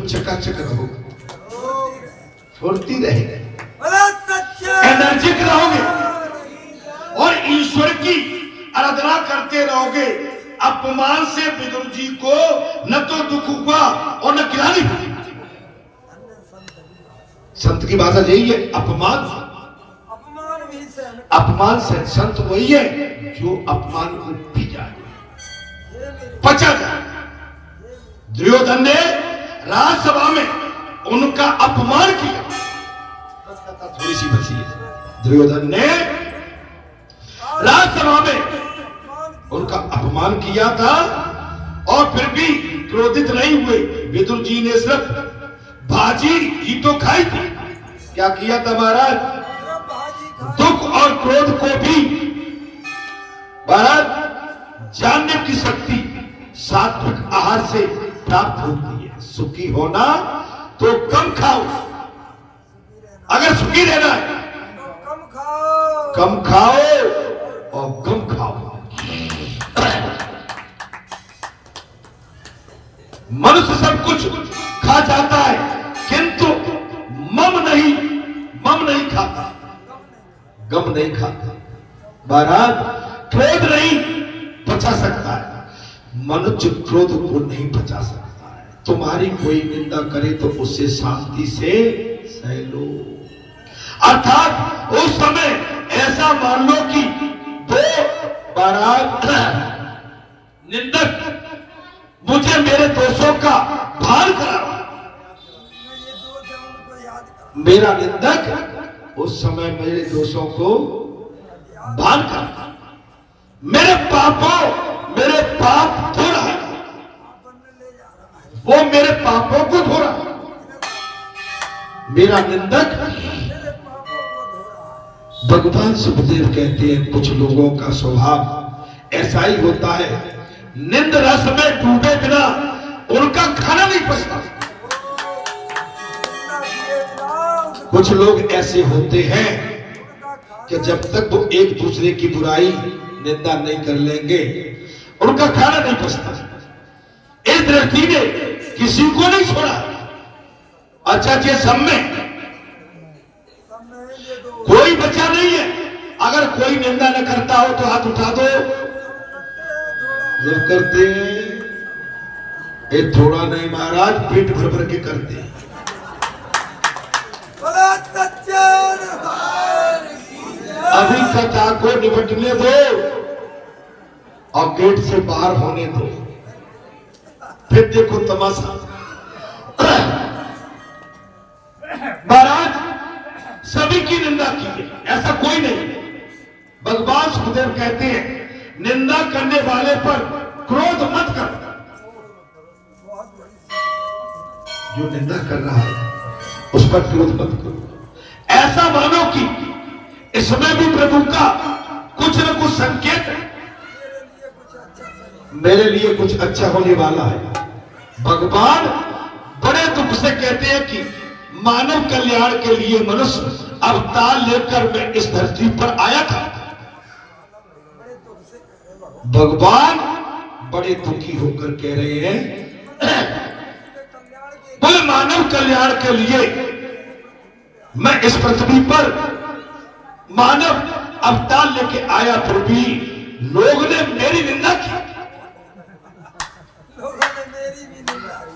चकाचक रहोगे, फुर्ती रहेगी, एनर्जिक रहोगे और ईश्वर की आराधना करते रहोगे। अपमान से विदुर जी को न तो दुख हुआ और न गिलानी हुई। संत की भाषा यही है, अपमान से संत वही है जो अपमान को पी जाए, पचा जाए। दुर्योधन ने राजसभा में उनका अपमान किया, थोड़ी सी बची है। दुर्योधन ने राजसभा में उनका अपमान किया था और फिर भी क्रोधित नहीं हुए। विदुर जी ने सिर्फ भाजी ही तो खाई थी। क्या किया था महाराज? दुख और क्रोध को भी महाराज जानने की शक्ति सात्विक आहार से प्राप्त होती है। सुखी होना तो कम खाओ, अगर सुखी रहना है कम खाओ और कम खाओ। मनुष्य सब कुछ खा जाता है किंतु मम नहीं खाता, गम नहीं खाता। महाराज क्रोध नहीं बचा सकता है, मनुष्य क्रोध को नहीं बचा सकता है। तुम्हारी कोई निंदा करे तो उससे शांति से सह लो। अर्थात उस समय ऐसा मान लो कि दो महाराज निंदक मुझे मेरे दोषों का भान करा, मेरा निंदक उस समय मेरे दोषों को भान करता, मेरे पाप धो रहा है, वो मेरे पापों को धो रहा है। मेरा निंदक भगवान सुखदेव कहते हैं कुछ लोगों का स्वभाव ऐसा ही होता है, निंद रस में डूबे बिना उनका खाना नहीं पचता। कुछ लोग ऐसे होते हैं कि जब तक वो एक दूसरे की बुराई निंदा नहीं कर लेंगे उनका खाना नहीं पचता। इस दृष्टि ने किसी को नहीं छोड़ा। अच्छा जी, सब में कोई बचा नहीं है। अगर कोई निंदा न करता हो तो हाथ उठा दो। जब करते ये थोड़ा नहीं महाराज, पेट भर भर के करते हैं। अभी कथा को निपटने दो और गेट से बाहर होने दो, फिर देखो तमाशा। महाराज सभी की निंदा की है, ऐसा कोई नहीं। भगवान सुखदेव कहते हैं निंदा करने वाले पर क्रोध मत कर। जो निंदा कर रहा है उस पर क्रोध मत करो। ऐसा मानो कि इसमें भी प्रभु का कुछ न कुछ संकेत है, मेरे लिए कुछ अच्छा होने वाला है। भगवान बड़े दुख से कहते हैं कि मानव कल्याण के लिए मनुष्य अवतार लेकर मैं इस धरती पर आया था। भगवान बड़े दुखी होकर कह रहे हैं बोले मानव कल्याण के लिए मैं इस पृथ्वी पर मानव अवतार लेके आया, फिर भी लोग ने मेरी निंदा की।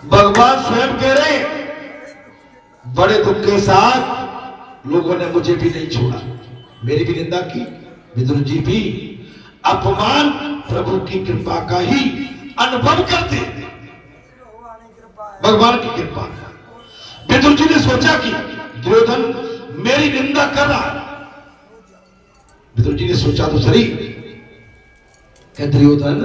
भगवान स्वयं कह रहे हैं बड़े दुख के साथ लोगों ने मुझे भी नहीं छोड़ा, मेरी भी निंदा की। विदुर जी भी अपमान प्रभु की कृपा का ही अनुभव करते, भगवान की कृपा। विदुर जी ने सोचा कि दुर्योधन मेरी निंदा कर रहा है। विदुर जी ने सोचा तो सही, क्या दुर्योधन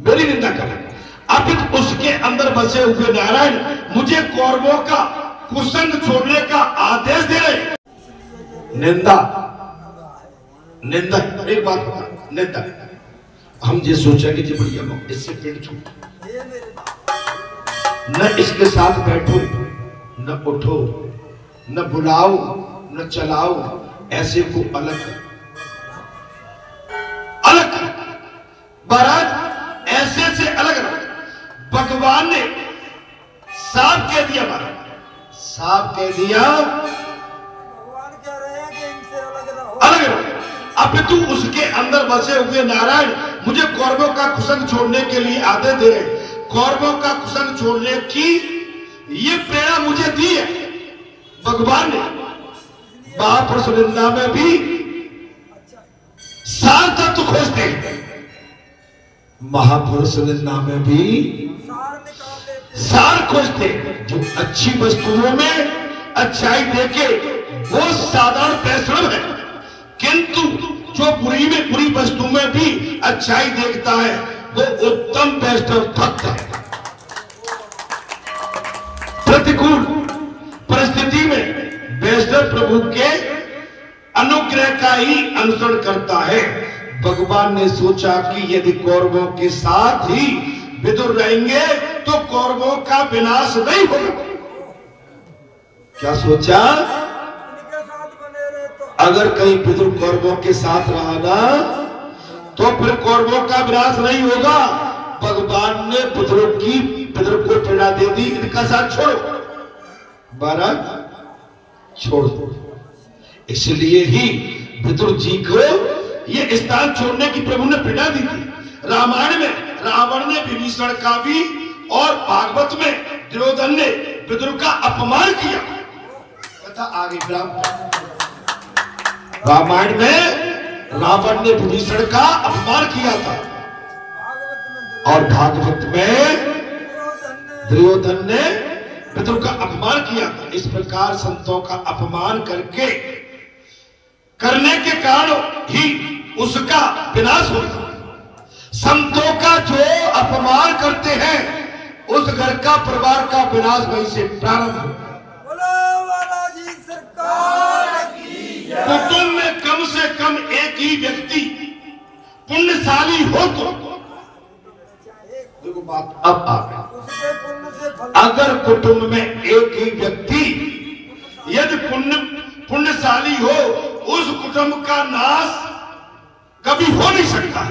मेरी निंदा कर रहा है। अब उसके अंदर बसे हुए नारायण मुझे कौरवों का कुसंग छोड़ने का आदेश दे रहे। निंदा निंदा एक बात बता, निंदा हम ये सोचेंगे कि बढ़िया इससे पेट छूट, न इसके साथ बैठो, न उठो, न बुलाओ, न चलाओ, ऐसे को अलग अलग महाराज ऐसे से अलग। भगवान ने साफ कह दिया साफ कह दिया, भगवान कह रहे हैं कि इनसे अलग रहो। अलग रहो। अब तू उसके अंदर बसे हुए नारायण मुझे कौरवों का कुसंग छोड़ने के लिए आते थे, कौरवों का कुसंग छोड़ने की ये प्रेरणा मुझे दी है भगवान ने। महापुरुष निंदा में भी सार तत्व खोजते हैं, महापुरुष निंदा में भी सार निकाल लेते। सार खोजते हैं। जो अच्छी वस्तुओं में अच्छाई देखे वो साधारण वैष्णव है, किंतु जो बुरी में बुरी वस्तु में भी अच्छाई देखता है वो उत्तम वैष्णव भक्त है। प्रतिकूल परिस्थिति में वैष्णव प्रभु के अनुग्रह का ही अनुसरण करता है। भगवान ने सोचा कि यदि कौरवों के साथ ही विदुर रहेंगे तो कौरवों का विनाश नहीं होगा। क्या सोचा? इनके साथ बने रहे तो अगर कहीं विदुर कौरवों के साथ रहा ना तो फिर कौरवों का विनाश नहीं होगा। भगवान ने विदुर को प्रेरणा दे दी, इनका साथ छोड़ो, भारत छोड़ दो। इसलिए ही विदुर जी को ये स्थान छोड़ने की प्रभु ने प्रेरणा दी थी। रामायण में रावण ने विभीषण का भी और भागवत में दुर्योधन ने विदुर का अपमान किया। कथा आगे रामायण में रावण ने विभीषण का अपमान किया था और भागवत में दुर्योधन ने विदुर का अपमान किया था। इस प्रकार संतों का अपमान करने के कारण ही उसका विनाश होता। संतों का जो अपमान करते हैं उस घर का परिवार का विनाश वहीं से प्रारंभ होता है। बोलो बालाजी सरकार की जय। कुटुंब में कम से कम एक ही व्यक्ति पुण्यशाली हो तो देखो बात अब आ गई। उसके पुण्य से फल अगर कुटुंब में एक ही व्यक्ति यदि पुण्यशाली हो उस कुटुंब का नाश कभी हो नहीं सकता।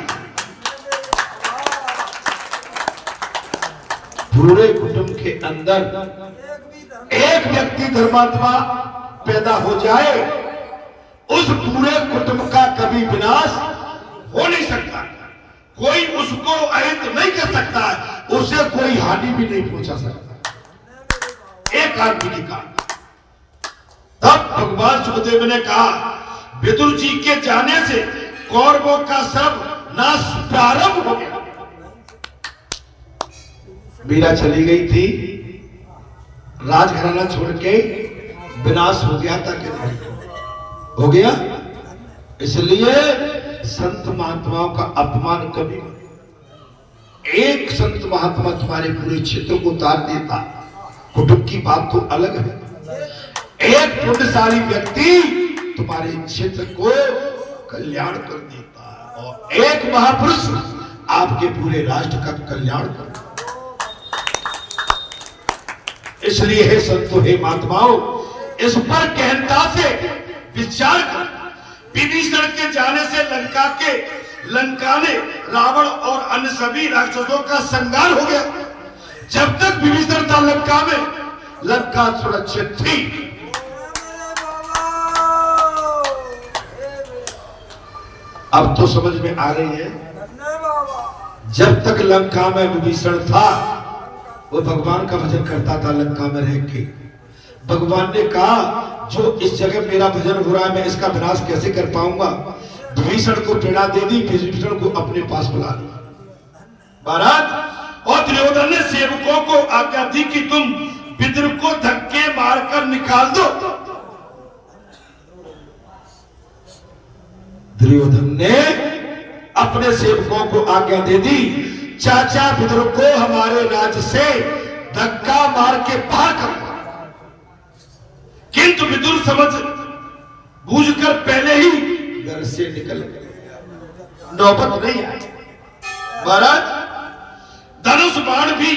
पूरे कुटुंब के अंदर एक व्यक्ति धर्मात्मा पैदा हो जाए उस पूरे कुटुंब का कभी विनाश हो नहीं सकता। कोई उसको अहित नहीं कर सकता है, उसे कोई हानि भी नहीं पहुंचा सकता एक आदमी के कारण। तब भगवान सुखदेव ने कहा विदुर जी के जाने से कौरवों का सर्वनाश प्रारंभ हो गया। मीरा चली गई थी, राजघराना छोड़ के विनाश हो गया था कि हो गया। इसलिए संत महात्माओं का अपमान कभी, एक संत महात्मा तुम्हारे पूरे क्षेत्र को उतार देता, कुटुंब की बात तो अलग है। एक पुण्यशाली व्यक्ति तुम्हारे क्षेत्र को कल्याण कर देता है और एक महापुरुष आपके पूरे राष्ट्र का कल्याण करता। इसलिए हे संतो हे महात्माओं इस पर गहनता से विचार कर। विभीषण के जाने से लंका ने रावण और अन्य सभी राक्षसों का संहार हो गया। जब तक विभीषण था लंका में लंका सुरक्षित थी। अब तो समझ में आ रही है। जब तक लंका में विभीषण था वो भगवान का भजन करता था लंका में रह के। भगवान ने कहा जो इस जगह मेरा भजन हो रहा है मैं इसका विनाश कैसे कर पाऊंगा। विभीषण को प्रेरणा दे दी, विभीषण को अपने पास बुला लिया महाराज। और दुर्योधन ने सेवकों को आज्ञा दी कि तुम विदुर को धक्के मारकर निकाल दो। दुर्योधन ने अपने सेवकों को आज्ञा दे दी चाचा विदुर को हमारे राज्य से धक्का मार के बाहर कर। किंतु विदुर समझ बूझकर पहले ही घर से निकल गए, नौबत नहीं आई। महाराज धनुष बाण भी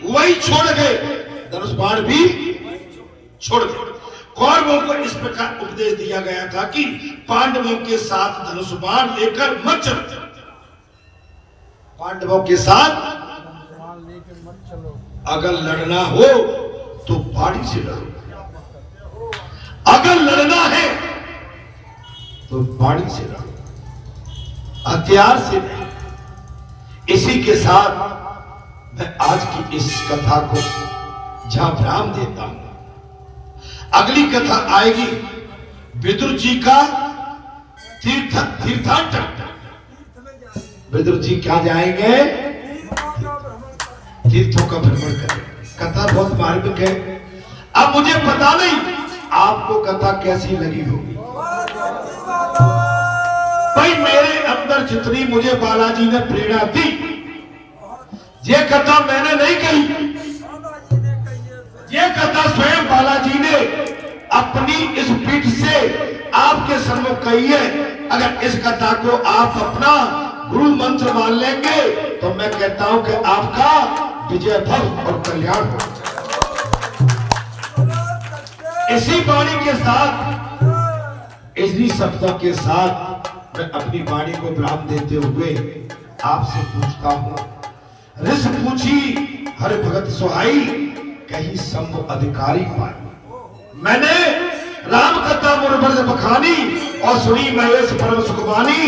वही छोड़ गए, धनुष बाण भी छोड़ गए। कौरवों को इस प्रकार उपदेश दिया गया था कि पांडवों के साथ धनुष बाण लेकर मत चलो। पांडवों के साथ अगर लड़ना हो तो बाड़ी से लड़ो। तो वाणी से लड़ो, हथियार से नहीं। इसी के साथ मैं आज की इस कथा को जहां विराम देता हूं। अगली कथा आएगी विदुर जी का तीर्थाटन। विदुर जी क्या जाएंगे? तीर्थों का भ्रमण करें। कथा बहुत मार्मिक है। अब मुझे पता नहीं आपको कथा कैसी लगी होगी। भाई मेरे अंदर जितनी मुझे बालाजी ने प्रेरणा दी, ये कथा मैंने नहीं कही, ये कथा स्वयं बालाजी ने अपनी इस पीठ से आपके सम्मुख कही है। अगर इस कथा को आप अपना गुरु मंत्र मान लेंगे तो मैं कहता हूं कि आपका विजय भव और कल्याण हो। इसी वाणी के साथ, इसी शब्दों के साथ मैं अपनी वाणी को विराम देते हुए आपसे पूछता हूं। ऋष पूछी हर भगत सुहाई, कहीं संभ अधिकारी पाई। मैंने राम कथा मुरबर्द बखानी और सुनी महेश परम सुखवानी,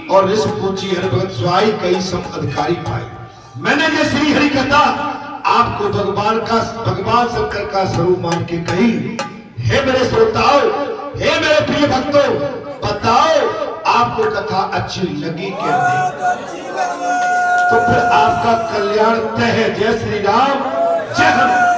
और ऋष पूछी हर भगत सुहाई, कहीं संभ अधिकारी पाई। मैंने ये श्री हरि कथा आपको भगवान शंकर का स्वरूप मान के कही। हे मेरे श्रोताओं, हे मेरे प्रिय भक्तों, बताओ आपको कथा अच्छी लगी क्या नहीं? तो फिर आपका कल्याण तय है। जय श्री राम, जय हनुमान।